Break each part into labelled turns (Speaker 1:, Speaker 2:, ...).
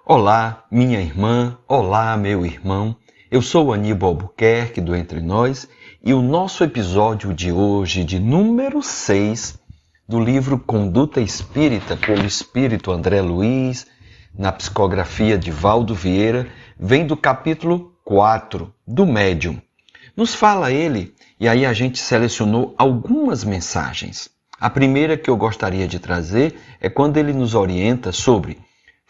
Speaker 1: Olá, minha irmã, olá, meu irmão. Eu sou Aníbal Albuquerque do Entre Nós e o nosso episódio de hoje, de número 6, do livro Conduta Espírita, pelo Espírito André Luiz, na psicografia de Valdo Vieira, vem do capítulo 4, do Médium. Nos fala ele, e aí a gente selecionou algumas mensagens. A primeira que eu gostaria de trazer é quando ele nos orienta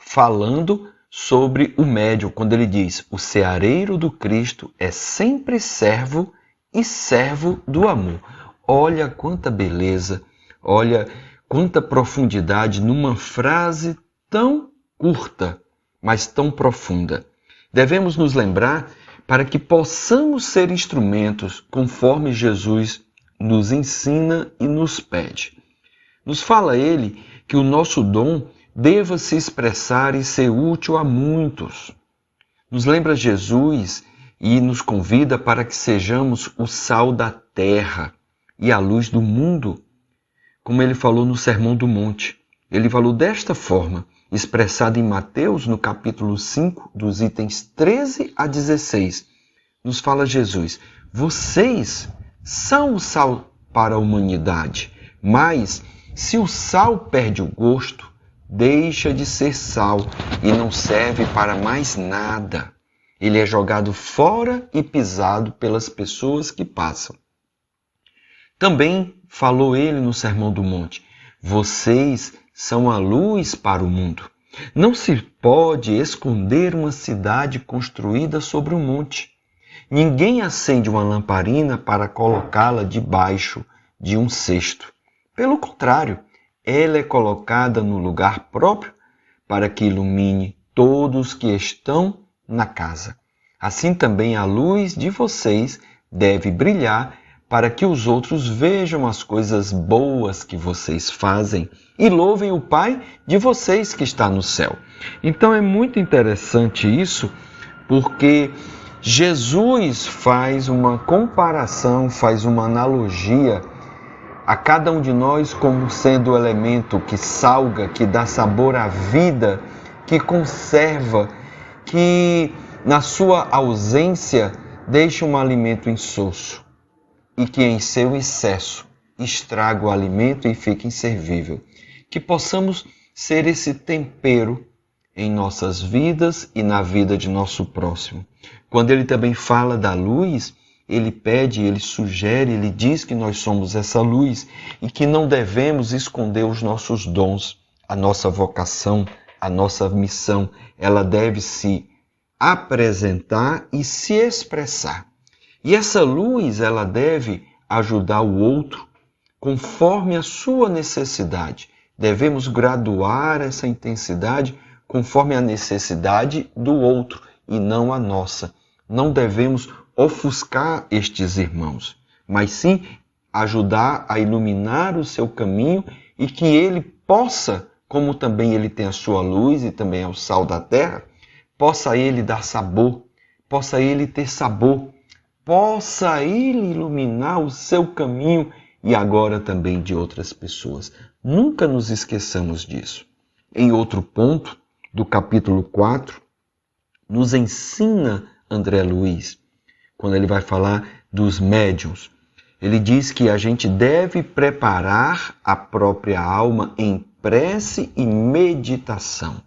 Speaker 1: falando sobre o médium, quando ele diz: o ceareiro do Cristo é sempre servo e servo do amor. Olha quanta beleza, olha quanta profundidade numa frase tão curta, mas tão profunda. Devemos nos lembrar para que possamos ser instrumentos conforme Jesus nos ensina e nos pede. Nos fala ele que o nosso dom deva se expressar e ser útil a muitos. Nos lembra Jesus e nos convida para que sejamos o sal da terra e a luz do mundo, como ele falou no Sermão do Monte. Ele falou desta forma, expressado em Mateus, no capítulo 5, dos itens 13 a 16. Nos fala Jesus: vocês são o sal para a humanidade, mas se o sal perde o gosto, deixa de ser sal e não serve para mais nada. Ele é jogado fora e pisado pelas pessoas que passam. Também falou ele no Sermão do Monte: vocês são a luz para o mundo. Não se pode esconder uma cidade construída sobre um monte. Ninguém acende uma lamparina para colocá-la debaixo de um cesto. Pelo contrário, ela é colocada no lugar próprio para que ilumine todos que estão na casa. Assim também a luz de vocês deve brilhar para que os outros vejam as coisas boas que vocês fazem e louvem o Pai de vocês que está no céu. Então é muito interessante isso, porque Jesus faz uma comparação, faz uma analogia a cada um de nós como sendo o elemento que salga, que dá sabor à vida, que conserva, que na sua ausência deixa um alimento insosso e que em seu excesso estraga o alimento e fica inservível. Que possamos ser esse tempero em nossas vidas e na vida de nosso próximo. Quando ele também fala da luz, ele pede, ele sugere, ele diz que nós somos essa luz e que não devemos esconder os nossos dons, a nossa vocação, a nossa missão. Ela deve se apresentar e se expressar. E essa luz, ela deve ajudar o outro conforme a sua necessidade. Devemos graduar essa intensidade conforme a necessidade do outro e não a nossa. Não devemos ofuscar estes irmãos, mas sim ajudar a iluminar o seu caminho e que ele possa, como também ele tem a sua luz e também é o sal da terra, possa ele dar sabor, possa ele ter sabor, possa ele iluminar o seu caminho e agora também de outras pessoas. Nunca nos esqueçamos disso. Em outro ponto do capítulo 4, nos ensina André Luiz, quando ele vai falar dos médiuns. Ele diz que a gente deve preparar a própria alma em prece e meditação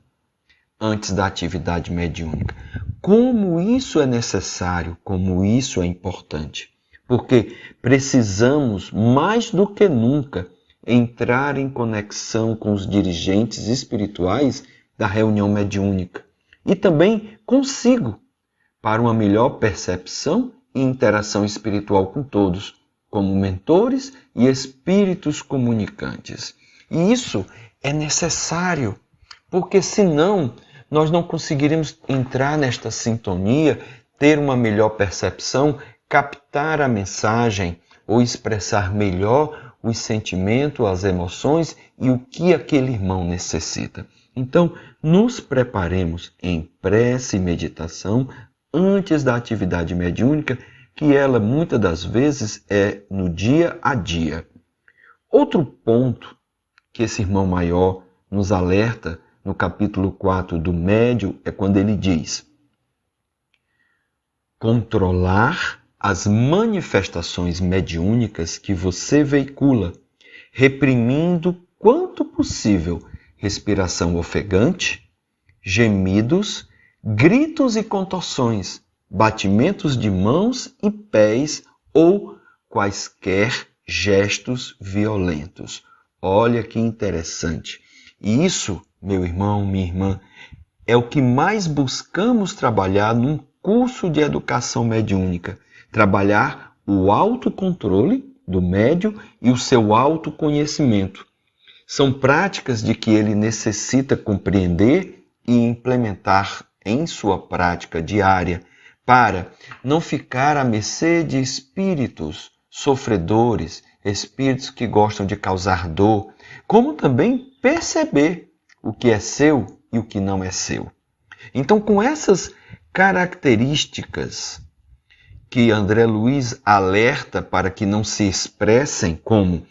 Speaker 1: antes da atividade mediúnica. Como isso é necessário, como isso é importante. Porque precisamos, mais do que nunca, entrar em conexão com os dirigentes espirituais da reunião mediúnica e também consigo, para uma melhor percepção e interação espiritual com todos, como mentores e espíritos comunicantes. E isso é necessário, porque senão nós não conseguiremos entrar nesta sintonia, ter uma melhor percepção, captar a mensagem ou expressar melhor os sentimentos, as emoções e o que aquele irmão necessita. Então, nos preparemos em prece e meditação antes da atividade mediúnica, que ela muitas das vezes é no dia a dia. Outro ponto que esse irmão maior nos alerta no capítulo 4 do Médium, é quando ele diz: controlar as manifestações mediúnicas que você veicula, reprimindo quanto possível respiração ofegante, gemidos, gritos e contorções, batimentos de mãos e pés ou quaisquer gestos violentos. Olha que interessante. E isso, meu irmão, minha irmã, é o que mais buscamos trabalhar num curso de educação mediúnica. Trabalhar o autocontrole do médium e o seu autoconhecimento. São práticas de que ele necessita compreender e implementar em sua prática diária para não ficar à mercê de espíritos sofredores, espíritos que gostam de causar dor, como também perceber o que é seu e o que não é seu. Então, com essas características que André Luiz alerta para que não se expressem, como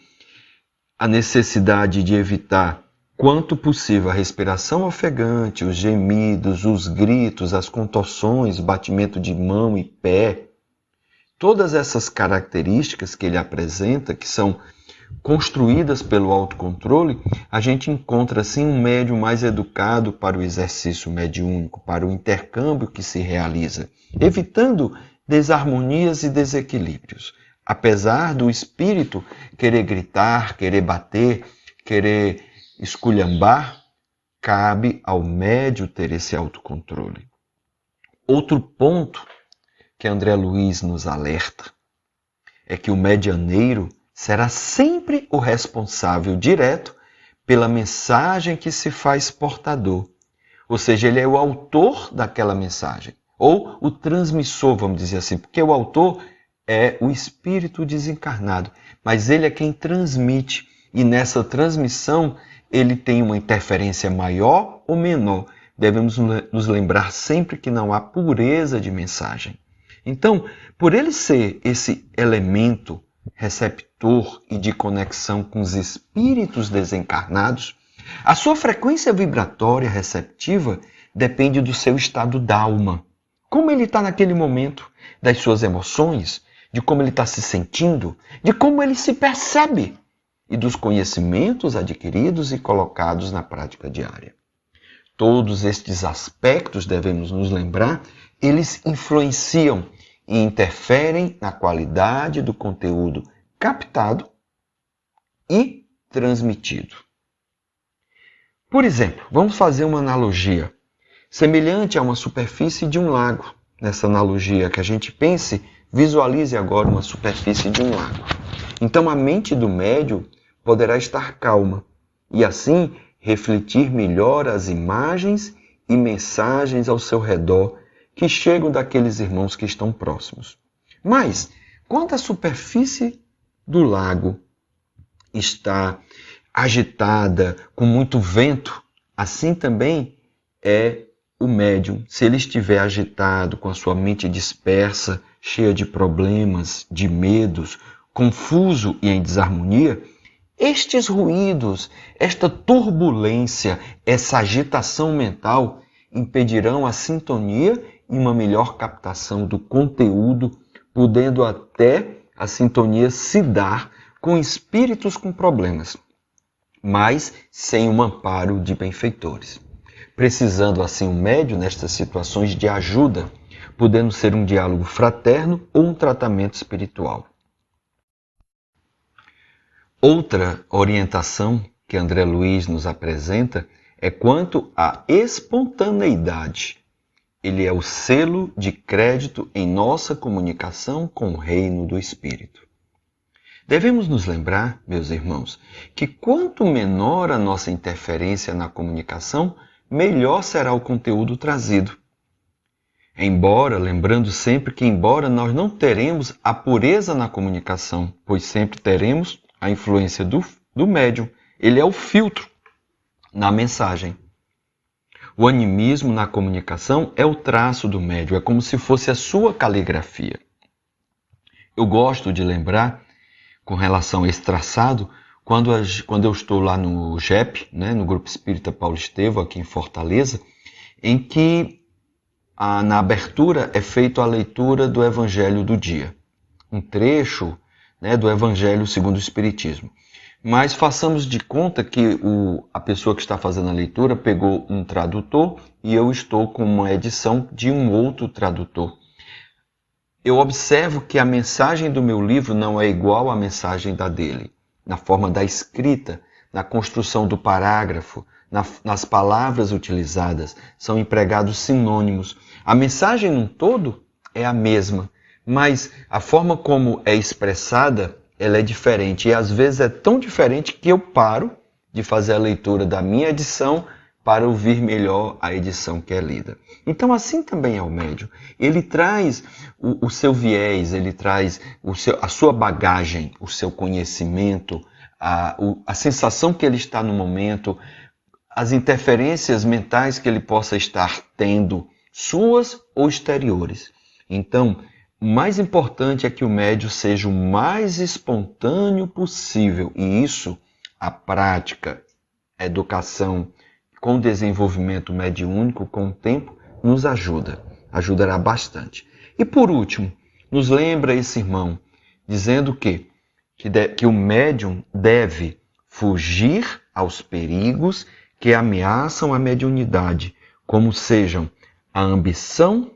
Speaker 1: a necessidade de evitar quanto possível a respiração ofegante, os gemidos, os gritos, as contorções, batimento de mão e pé, todas essas características que ele apresenta, que são construídas pelo autocontrole, a gente encontra assim um médium mais educado para o exercício mediúnico, para o intercâmbio que se realiza, evitando desarmonias e desequilíbrios. Apesar do espírito querer gritar, querer bater, querer esculhambar, cabe ao médium ter esse autocontrole. Outro ponto que André Luiz nos alerta é que o medianeiro será sempre o responsável direto pela mensagem que se faz portador. Ou seja, ele é o autor daquela mensagem, ou o transmissor, vamos dizer assim, porque o autor é o espírito desencarnado, mas ele é quem transmite, e nessa transmissão ele tem uma interferência maior ou menor. Devemos nos lembrar sempre que não há pureza de mensagem. Então, por ele ser esse elemento receptor e de conexão com os espíritos desencarnados, a sua frequência vibratória receptiva depende do seu estado d'alma. Como ele está naquele momento, das suas emoções, de como ele está se sentindo, de como ele se percebe e dos conhecimentos adquiridos e colocados na prática diária. Todos estes aspectos, devemos nos lembrar, eles influenciam e interferem na qualidade do conteúdo captado e transmitido. Por exemplo, vamos fazer uma analogia semelhante a uma superfície de um lago. Nessa analogia que a gente pense, visualize agora uma superfície de um lago. Então a mente do médium poderá estar calma e assim refletir melhor as imagens e mensagens ao seu redor que chegam daqueles irmãos que estão próximos. Mas, quando a superfície do lago está agitada, com muito vento, assim também é o médium. Se ele estiver agitado, com a sua mente dispersa, cheia de problemas, de medos, confuso e em desarmonia, estes ruídos, esta turbulência, essa agitação mental impedirão a sintonia e uma melhor captação do conteúdo, podendo até a sintonia se dar com espíritos com problemas, mas sem um amparo de benfeitores. Precisando assim o médium nestas situações de ajuda, podendo ser um diálogo fraterno ou um tratamento espiritual. Outra orientação que André Luiz nos apresenta é quanto à espontaneidade. Ele é o selo de crédito em nossa comunicação com o reino do Espírito. Devemos nos lembrar, meus irmãos, que quanto menor a nossa interferência na comunicação, melhor será o conteúdo trazido. Lembrando sempre que embora nós não teremos a pureza na comunicação, pois sempre teremos a influência do médium, ele é o filtro na mensagem. O animismo na comunicação é o traço do médium, é como se fosse a sua caligrafia. Eu gosto de lembrar, com relação a esse traçado, quando eu estou lá no GEP, né, no Grupo Espírita Paulo Estevão, aqui em Fortaleza, em que na abertura é feita a leitura do Evangelho do dia. Um trecho, né, do Evangelho segundo o Espiritismo. Mas façamos de conta que a pessoa que está fazendo a leitura pegou um tradutor e eu estou com uma edição de um outro tradutor. Eu observo que a mensagem do meu livro não é igual à mensagem da dele, na forma da escrita, na construção do parágrafo, nas palavras utilizadas, são empregados sinônimos. A mensagem num todo é a mesma, mas a forma como é expressada, ela é diferente. E às vezes é tão diferente que eu paro de fazer a leitura da minha edição para ouvir melhor a edição que é lida. Então assim também é o médium. Ele traz o seu viés, ele traz a sua bagagem, o seu conhecimento, a sensação que ele está no momento, as interferências mentais que ele possa estar tendo, suas ou exteriores. Então, o mais importante é que o médium seja o mais espontâneo possível. E isso, a prática, a educação, com o desenvolvimento mediúnico, com o tempo, nos ajudará bastante. E por último, nos lembra esse irmão, dizendo que o médium deve fugir aos perigos que ameaçam a mediunidade, como sejam a ambição,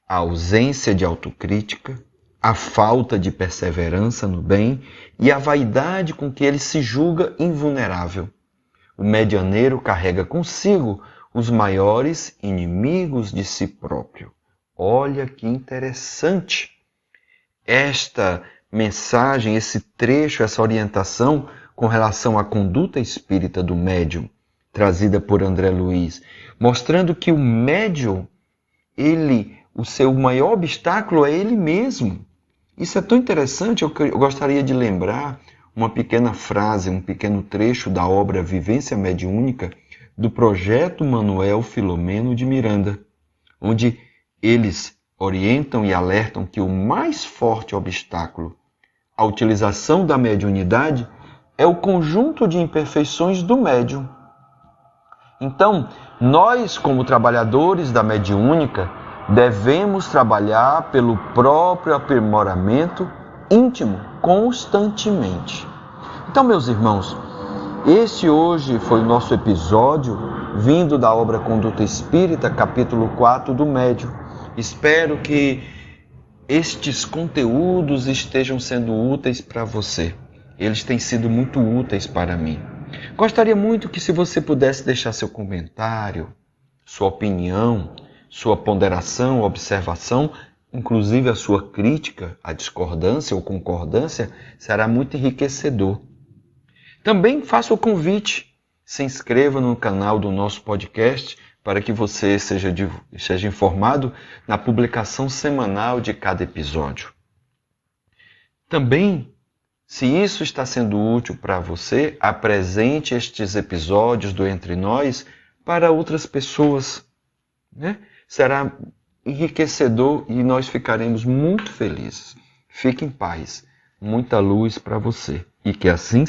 Speaker 1: a ausência de autocrítica, a falta de perseverança no bem e a vaidade com que ele se julga invulnerável. O medianeiro carrega consigo os maiores inimigos de si próprio. Olha que interessante! Esta mensagem, esse trecho, essa orientação com relação à conduta espírita do médium, trazida por André Luiz, mostrando que o médium, o seu maior obstáculo é ele mesmo. Isso é tão interessante, eu gostaria de lembrar uma pequena frase, um pequeno trecho da obra Vivência Mediúnica do Projeto Manuel Filomeno de Miranda, onde eles orientam e alertam que o mais forte obstáculo à utilização da mediunidade é o conjunto de imperfeições do médium. Então, nós, como trabalhadores da mediúnica, devemos trabalhar pelo próprio aprimoramento íntimo, constantemente. Então, meus irmãos, este hoje foi o nosso episódio, vindo da obra Conduta Espírita, capítulo 4 do Médium. Espero que estes conteúdos estejam sendo úteis para você. Eles têm sido muito úteis para mim. Gostaria muito que, se você pudesse deixar seu comentário, sua opinião, sua ponderação, observação, inclusive a sua crítica, a discordância ou concordância, será muito enriquecedor. Também faço o convite, se inscreva no canal do nosso podcast para que você seja informado na publicação semanal de cada episódio. Também, se isso está sendo útil para você, apresente estes episódios do Entre Nós para outras pessoas, né? Será enriquecedor e nós ficaremos muito felizes. Fique em paz. Muita luz para você. E que assim